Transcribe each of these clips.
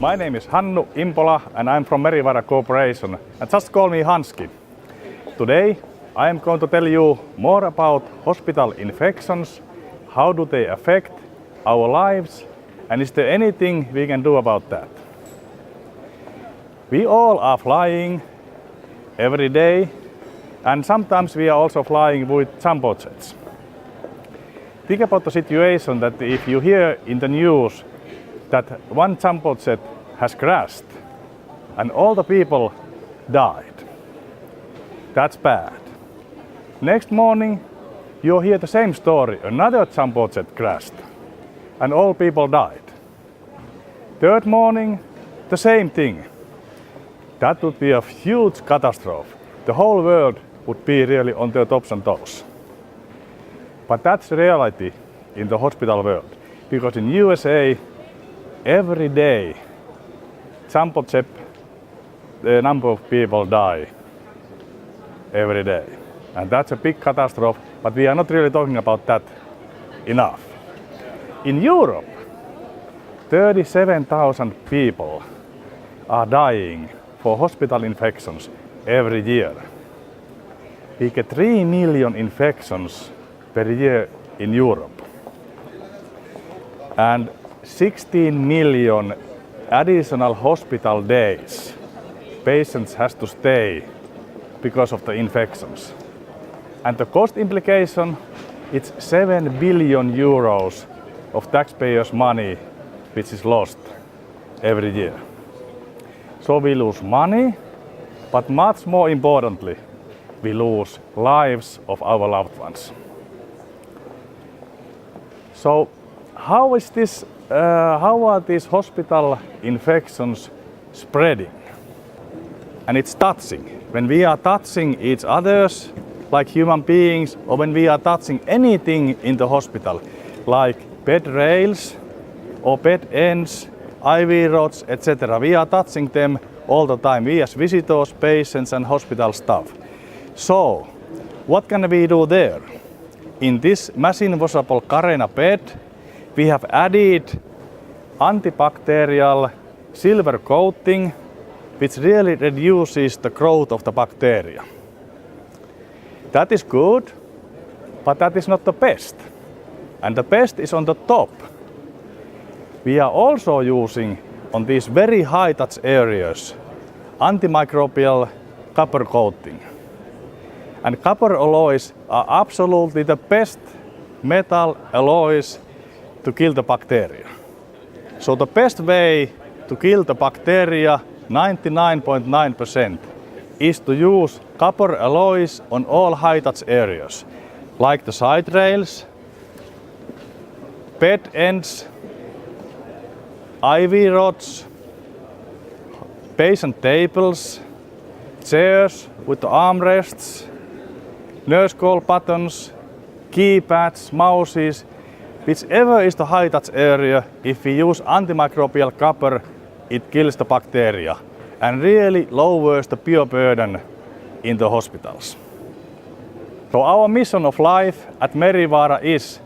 My name is Hannu Impola and I'm from Merivaara Corporation. And just call me Hanski. Today I am going to tell you more about hospital infections, how do they affect our lives, and is there anything we can do about that? We all are flying every day, and sometimes we are also flying with jumbo jets. Think about the situation that if you hear in the news that one jumbo jet has crashed and all the people died. That's bad. Next morning you hear the same story, another jumbo jet crashed and all people died. Third morning, the same thing. That would be a huge catastrophe. The whole world would be really on their tops and toes. But that's reality in the hospital world, because in USA every day jumbo jet, the number of people die every day. And that's a big catastrophe, but we are not really talking about that enough. In Europe, 37,000 people are dying for hospital infections every year. We get 3 million infections per year in Europe. And 16 million additional hospital days patients has to stay because of the infections. And the cost implication, it's 7 billion euros of taxpayers' money which is lost every year. So we lose money, but much more importantly, we lose lives of our loved ones. So how are these hospital infections spreading? And it's touching. When we are touching each others, like human beings, or when we are touching anything in the hospital, like bed rails or bed ends, IV rods, etc. We are touching them all the time, we as visitors, patients and hospital staff. So, what can we do there? In this machine-washable Carena bed, we have added antibacterial silver coating, which really reduces the growth of the bacteria. That is good, but that is not the best. And the best is on the top. We are also using on these very high touch areas antimicrobial copper coating. And copper alloys are absolutely the best metal alloys to kill the bacteria. So the best way to kill the bacteria, 99.9%, is to use copper alloys on all high touch areas, like the side rails, bed ends, IV rods, patient tables, chairs with the armrests, nurse call buttons, keypads, mouses, whichever is the high touch area. If we use antimicrobial copper, it kills the bacteria and really lowers the bioburden in the hospitals. So our mission of life at Merivaara is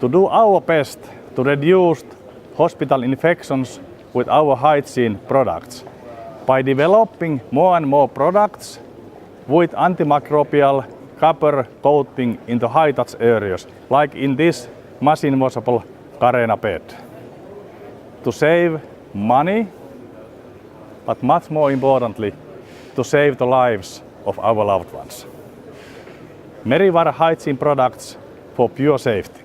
to do our best to reduce hospital infections with our hygiene products by developing more and more products with antimicrobial copper coating in the high touch areas, like in this machine-washable Carena bed, to save money, but much more importantly, to save the lives of our loved ones. Merivaara hygiene products for pure safety.